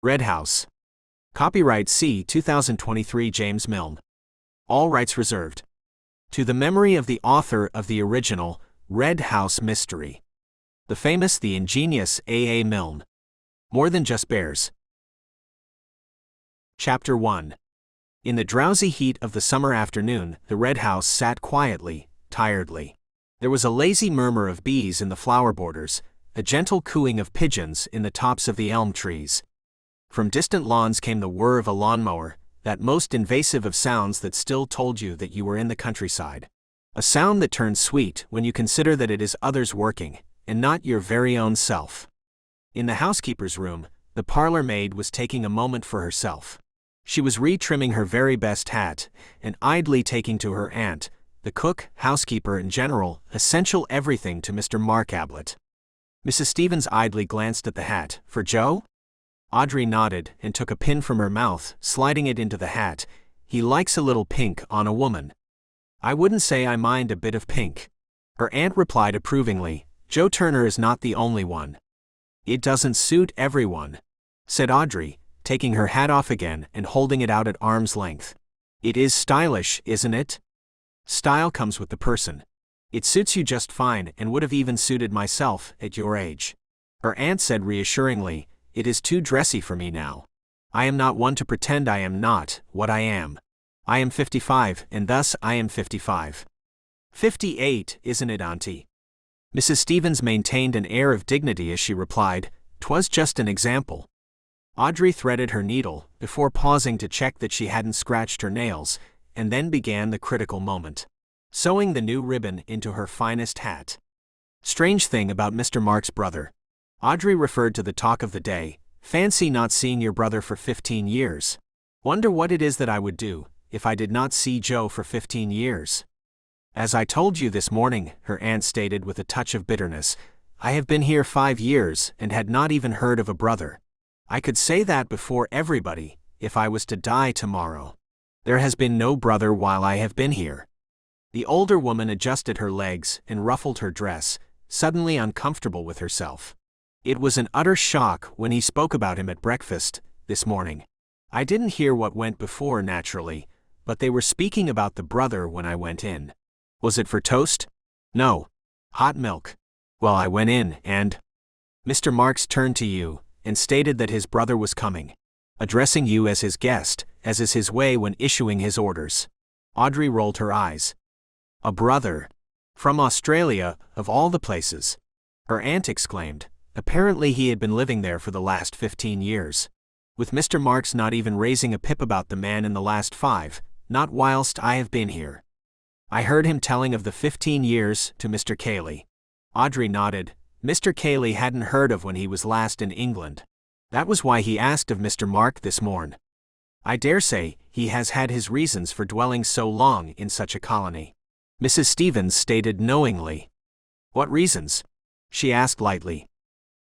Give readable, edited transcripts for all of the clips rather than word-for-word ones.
Red House. Copyright C. 2023 James Milne. All rights reserved. To the memory of the author of the original Red House Mystery, the famous, the ingenious A. Milne. More than just bears. Chapter 1. In the drowsy heat of the summer afternoon, the Red House sat quietly, tiredly. There was a lazy murmur of bees in the flower borders, a gentle cooing of pigeons in the tops of the elm trees. From distant lawns came the whir of a lawnmower, that most invasive of sounds that still told you that you were in the countryside. A sound that turns sweet when you consider that it is others working, and not your very own self. In the housekeeper's room, the parlor maid was taking a moment for herself. She was re-trimming her very best hat, and idly taking to her aunt, the cook, housekeeper in general, essential everything to Mr. Mark Ablett. Mrs. Stevens idly glanced at the hat. For Joe? Audrey nodded and took a pin from her mouth, sliding it into the hat. He likes a little pink on a woman. I wouldn't say I mind a bit of pink. Her aunt replied approvingly. Joe Turner is not the only one. It doesn't suit everyone, said Audrey, taking her hat off again and holding it out at arm's length. It is stylish, isn't it? Style comes with the person. It suits you just fine and would have even suited myself at your age. Her aunt said reassuringly, it is too dressy for me now. I am not one to pretend I am not what I am. I am 55, and thus I am 55. 58, isn't it, Auntie? Mrs. Stevens maintained an air of dignity as she replied, 'Twas just an example. Audrey threaded her needle, before pausing to check that she hadn't scratched her nails, and then began the critical moment. Sewing the new ribbon into her finest hat. Strange thing about Mr. Mark's brother. Audrey referred to the talk of the day. Fancy not seeing your brother for 15 years. Wonder what it is that I would do, if I did not see Joe for 15 years. As I told you this morning, her aunt stated with a touch of bitterness, I have been here 5 years and had not even heard of a brother. I could say that before everybody, if I was to die tomorrow. There has been no brother while I have been here. The older woman adjusted her legs and ruffled her dress, suddenly uncomfortable with herself. It was an utter shock when he spoke about him at breakfast this morning. I didn't hear what went before naturally, but they were speaking about the brother when I went in. Was it for toast? No. Hot milk. Well, I went in and Mr. Marks turned to you and stated that his brother was coming, addressing you as his guest, as is his way when issuing his orders. Audrey rolled her eyes. A brother? From Australia, of all the places. Her aunt exclaimed. Apparently he had been living there for the last 15 years. With Mr. Marks not even raising a pip about the man in the last 5, not whilst I have been here. I heard him telling of the 15 years to Mr. Cayley. Audrey nodded. Mr. Cayley hadn't heard of when he was last in England. That was why he asked of Mr. Mark this morn. I dare say he has had his reasons for dwelling so long in such a colony. Mrs. Stevens stated knowingly. What reasons? She asked lightly.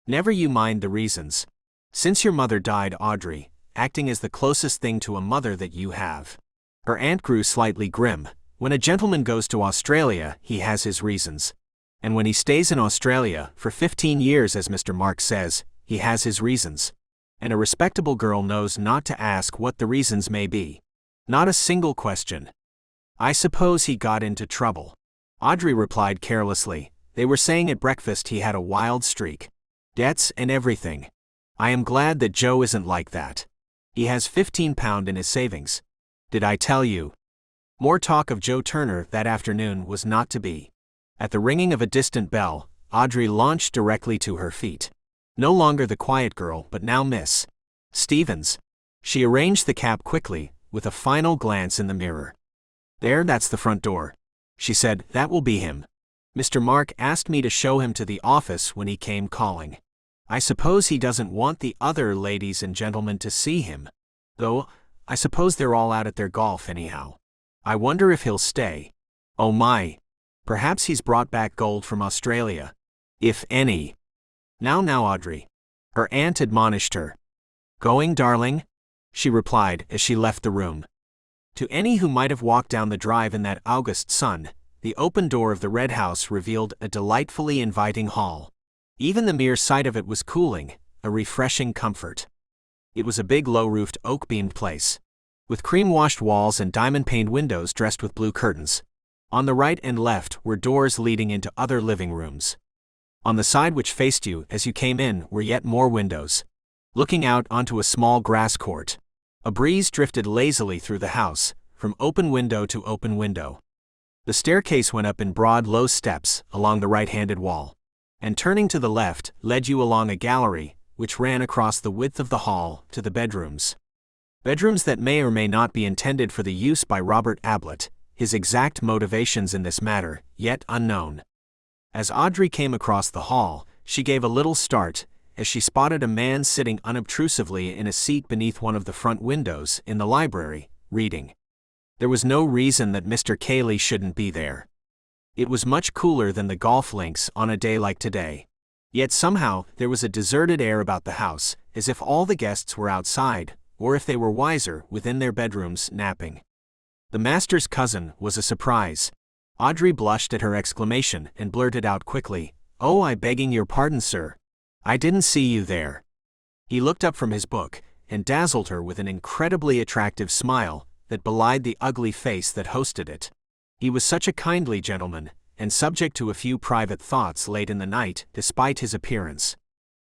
Never you mind the reasons. Since your mother died, Audrey, acting as the closest thing to a mother that you have. Her aunt grew slightly grim. When a gentleman goes to Australia, he has his reasons. And when he stays in Australia for 15 years, as Mr. Mark says, he has his reasons. And a respectable girl knows not to ask what the reasons may be. Not a single question. I suppose he got into trouble. Audrey replied carelessly. They were saying at breakfast he had a wild streak. Debts and everything. I am glad that Joe isn't like that. He has £15 in his savings. Did I tell you? More talk of Joe Turner that afternoon was not to be. At the ringing of a distant bell, Audrey launched directly to her feet. No longer the quiet girl, but now Miss Stevens. She arranged the cap quickly, with a final glance in the mirror. There, that's the front door. She said, that will be him. Mr. Mark asked me to show him to the office when he came calling. I suppose he doesn't want the other ladies and gentlemen to see him. Though, I suppose they're all out at their golf anyhow. I wonder if he'll stay. Oh my. Perhaps he's brought back gold from Australia. If any. Now, Audrey. Her aunt admonished her. Going, darling? She replied as she left the room. To any who might have walked down the drive in that August sun, the open door of the Red House revealed a delightfully inviting hall. Even the mere sight of it was cooling, a refreshing comfort. It was a big low-roofed oak-beamed place, with cream-washed walls and diamond-paned windows dressed with blue curtains. On the right and left were doors leading into other living rooms. On the side which faced you as you came in were yet more windows, looking out onto a small grass court. A breeze drifted lazily through the house, from open window to open window. The staircase went up in broad, low steps along the right-handed wall, and turning to the left, led you along a gallery, which ran across the width of the hall to the bedrooms. Bedrooms that may or may not be intended for the use by Robert Ablett, his exact motivations in this matter, yet unknown. As Audrey came across the hall, she gave a little start, as she spotted a man sitting unobtrusively in a seat beneath one of the front windows in the library, reading. There was no reason that Mr. Cayley shouldn't be there. It was much cooler than the golf links on a day like today. Yet somehow there was a deserted air about the house, as if all the guests were outside, or if they were wiser, within their bedrooms, napping. The master's cousin was a surprise. Audrey blushed at her exclamation and blurted out quickly, "Oh, I begging your pardon, sir. I didn't see you there." He looked up from his book and dazzled her with an incredibly attractive smile that belied the ugly face that hosted it. He was such a kindly gentleman, and subject to a few private thoughts late in the night, despite his appearance.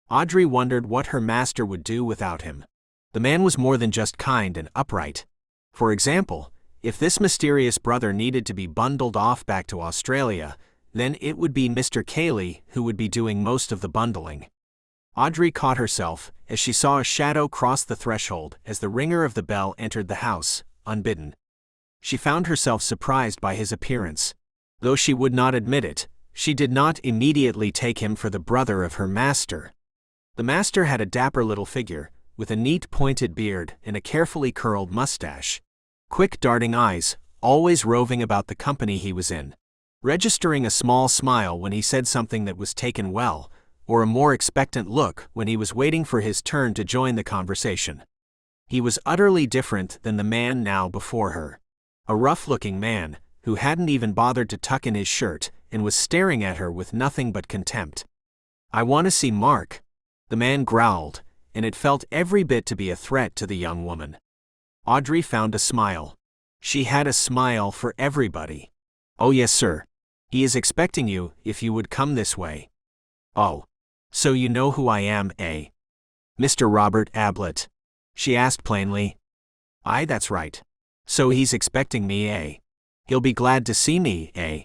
Audrey wondered what her master would do without him. The man was more than just kind and upright. For example, if this mysterious brother needed to be bundled off back to Australia, then it would be Mr. Cayley who would be doing most of the bundling. Audrey caught herself as she saw a shadow cross the threshold as the ringer of the bell entered the house, unbidden. She found herself surprised by his appearance. Though she would not admit it, she did not immediately take him for the brother of her master. The master had a dapper little figure, with a neat pointed beard and a carefully curled mustache. Quick darting eyes, always roving about the company he was in, registering a small smile when he said something that was taken well, or a more expectant look when he was waiting for his turn to join the conversation. He was utterly different than the man now before her. A rough-looking man, who hadn't even bothered to tuck in his shirt and was staring at her with nothing but contempt. "I want to see Mark," the man growled, and it felt every bit to be a threat to the young woman. Audrey found a smile. She had a smile for everybody. "Oh yes, sir. He is expecting you, if you would come this way." "Oh. So you know who I am, eh?" "Mr. Robert Ablett?" she asked plainly. "Aye, that's right. So he's expecting me, eh? He'll be glad to see me, eh?"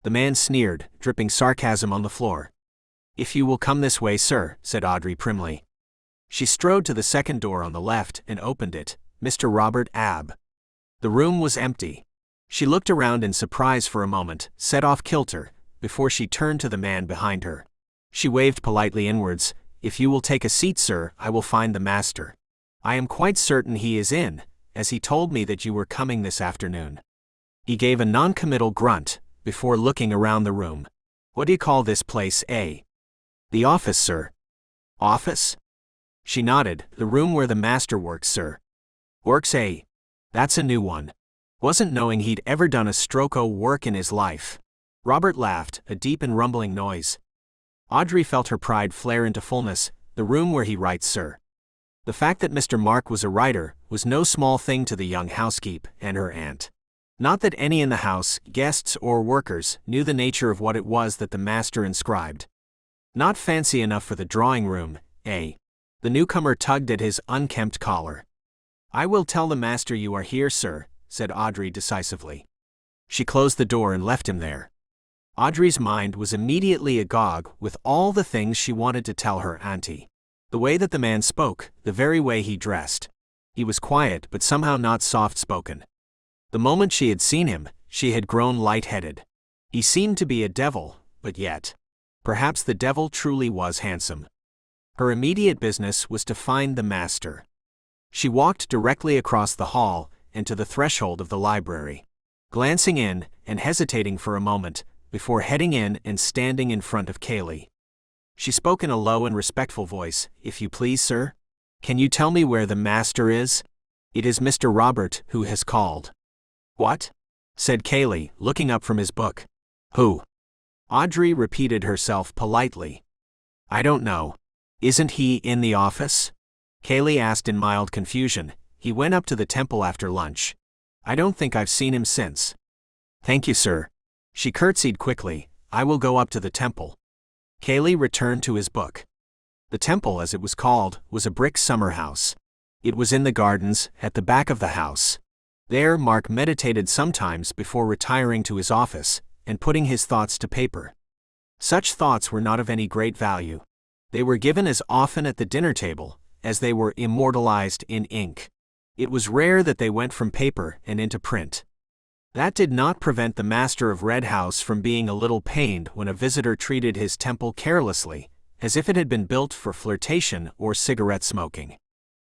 The man sneered, dripping sarcasm on the floor. "If you will come this way, sir," said Audrey primly. She strode to the second door on the left and opened it. Mr. Robert Ab. The room was empty. She looked around in surprise for a moment, set off kilter, before she turned to the man behind her. She waved politely inwards. "If you will take a seat, sir, I will find the master. I am quite certain he is in, as he told me that you were coming this afternoon." He gave a non-committal grunt, before looking around the room. "What do you call this place, eh?" "The office, sir." "Office?" She nodded. "The room where the master works, sir." "Works, eh? That's a new one. Wasn't knowing he'd ever done a stroke o' work in his life." Robert laughed, a deep and rumbling noise. Audrey felt her pride flare into fullness. "The room where he writes, sir." The fact that Mr. Mark was a writer was no small thing to the young housekeep and her aunt. Not that any in the house, guests or workers, knew the nature of what it was that the master inscribed. "Not fancy enough for the drawing room, eh?" The newcomer tugged at his unkempt collar. "I will tell the master you are here, sir," said Audrey decisively. She closed the door and left him there. Audrey's mind was immediately agog with all the things she wanted to tell her auntie. The way that the man spoke, the very way he dressed. He was quiet but somehow not soft-spoken. The moment she had seen him, she had grown light-headed. He seemed to be a devil, but yet, perhaps the devil truly was handsome. Her immediate business was to find the master. She walked directly across the hall and to the threshold of the library, glancing in and hesitating for a moment before heading in and standing in front of Cayley. She spoke in a low and respectful voice. "If you please, sir, can you tell me where the master is? It is Mr. Robert who has called." "What?" said Cayley, looking up from his book. "Who?" Audrey repeated herself politely. "I don't know. Isn't he in the office?" Kaylee asked in mild confusion. He went up to the temple after lunch. I don't think I've seen him since. Thank you, sir. She curtsied quickly. I will go up to the temple. Kaylee returned to his book. The temple, as it was called, was a brick summer house. It was in the gardens, at the back of the house. There, Mark meditated sometimes before retiring to his office and putting his thoughts to paper. Such thoughts were not of any great value. They were given as often at the dinner table as they were immortalized in ink. It was rare that they went from paper and into print. That did not prevent the master of Red House from being a little pained when a visitor treated his temple carelessly, as if it had been built for flirtation or cigarette smoking.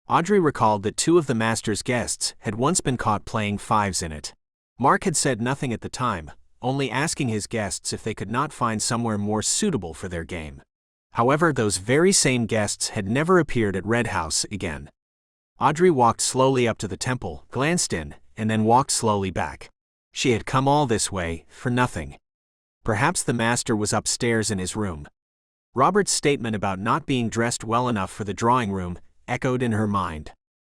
Audrey recalled that 2 of the master's guests had once been caught playing fives in it. Mark had said nothing at the time, only asking his guests if they could not find somewhere more suitable for their game. However, those very same guests had never appeared at Red House again. Audrey walked slowly up to the temple, glanced in, and then walked slowly back. She had come all this way, for nothing. Perhaps the master was upstairs in his room. Robert's statement about not being dressed well enough for the drawing room echoed in her mind.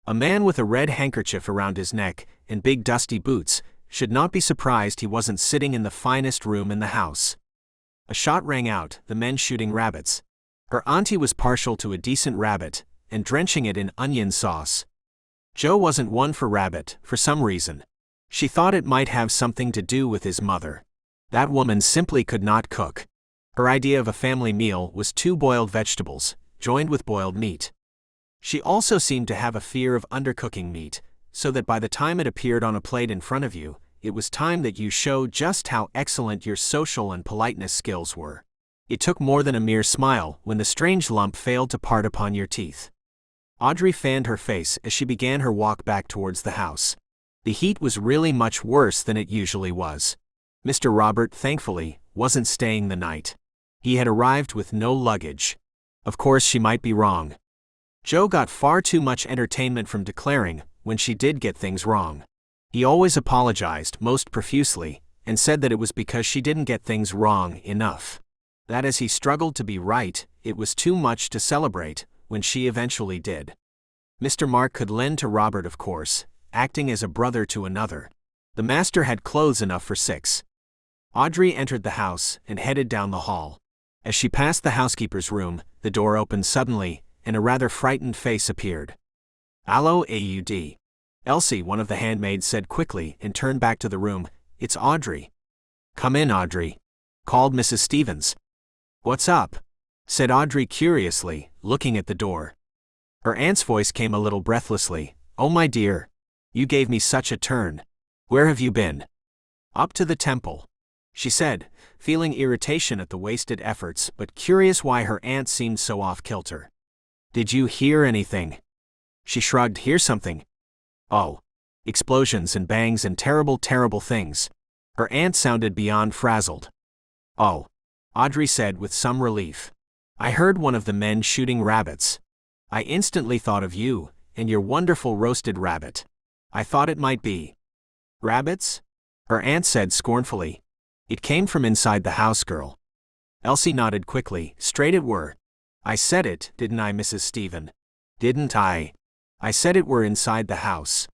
A man with a red handkerchief around his neck and big dusty boots should not be surprised he wasn't sitting in the finest room in the house. A shot rang out, the men shooting rabbits. Her auntie was partial to a decent rabbit, and drenching it in onion sauce. Joe wasn't one for rabbit, for some reason. She thought it might have something to do with his mother. That woman simply could not cook. Her idea of a family meal was 2 boiled vegetables, joined with boiled meat. She also seemed to have a fear of undercooking meat, so that by the time it appeared on a plate in front of you, it was time that you showed just how excellent your social and politeness skills were. It took more than a mere smile when the strange lump failed to part upon your teeth. Audrey fanned her face as she began her walk back towards the house. The heat was really much worse than it usually was. Mr. Robert, thankfully, wasn't staying the night. He had arrived with no luggage. Of course, she might be wrong. Joe got far too much entertainment from declaring when she did get things wrong. He always apologized most profusely and said that it was because she didn't get things wrong enough. That as he struggled to be right, it was too much to celebrate when she eventually did. Mr. Mark could lend to Robert, of course, acting as a brother to another. The master had clothes enough for 6. Audrey entered the house and headed down the hall. As she passed the housekeeper's room, the door opened suddenly, and a rather frightened face appeared. "Allo, Aud." Elsie, one of the handmaids, said quickly and turned back to the room. "It's Audrey." "Come in, Audrey," called Mrs. Stevens. "What's up?" said Audrey curiously, looking at the door. Her aunt's voice came a little breathlessly. "Oh, my dear. You gave me such a turn. Where have you been?" "Up to the temple," she said, feeling irritation at the wasted efforts but curious why her aunt seemed so off-kilter. "Did you hear anything?" She shrugged. "Hear something? Oh. Explosions and bangs and terrible, terrible things." Her aunt sounded beyond frazzled. "Oh," Audrey said with some relief. "I heard one of the men shooting rabbits. I instantly thought of you and your wonderful roasted rabbit. I thought it might be." "Rabbits?" her aunt said scornfully. "It came from inside the house, girl." Elsie nodded quickly. "Straight it were. I said it, didn't I, Mrs. Stephen?" "Didn't I? I said it were inside the house."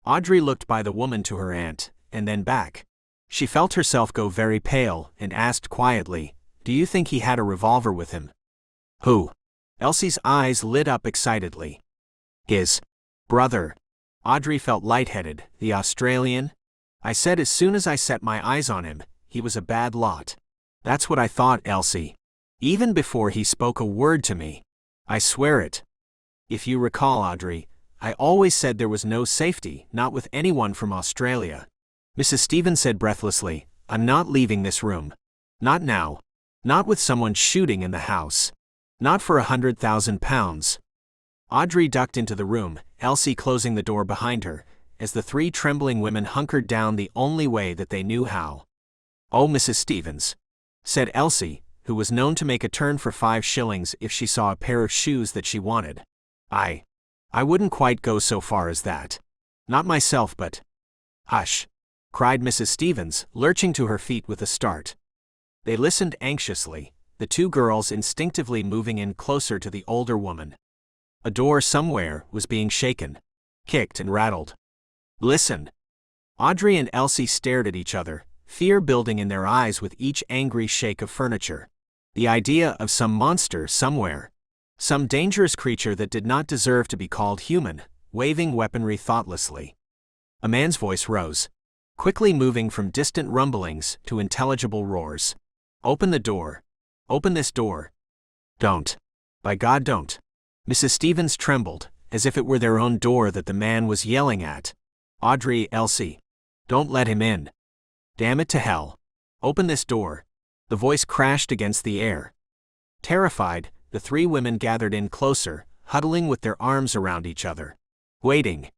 Audrey looked by the woman to her aunt, and then back. She felt herself go very pale and asked quietly, "Do you think he had a revolver with him?" "Who?" Elsie's eyes lit up excitedly. "His brother." Audrey felt lightheaded. "The Australian? I said as soon as I set my eyes on him, he was a bad lot. That's what I thought, Elsie. Even before he spoke a word to me. I swear it. If you recall, Audrey, I always said there was no safety, not with anyone from Australia." Mrs. Stevens said breathlessly, "I'm not leaving this room. Not now. Not with someone shooting in the house. Not for £100,000. Audrey ducked into the room, Elsie closing the door behind her, as the 3 trembling women hunkered down the only way that they knew how. "Oh, Mrs. Stevens," said Elsie, who was known to make a turn for 5 shillings if she saw a pair of shoes that she wanted. I wouldn't quite go so far as that. Not myself, but—" "Hush!" cried Mrs. Stevens, lurching to her feet with a start. They listened anxiously, the 2 girls instinctively moving in closer to the older woman. A door somewhere was being shaken, kicked and rattled. Listen. Audrey and Elsie stared at each other, fear building in their eyes with each angry shake of furniture. The idea of some monster somewhere, some dangerous creature that did not deserve to be called human, waving weaponry thoughtlessly. A man's voice rose, quickly moving from distant rumblings to intelligible roars. Open the door. Open this door. Don't. By God, don't. Mrs. Stevens trembled, as if it were their own door that the man was yelling at. Audrey, Elsie. Don't let him in. Damn it to hell. Open this door. The voice crashed against the air. Terrified, the three women gathered in closer, huddling with their arms around each other. Waiting.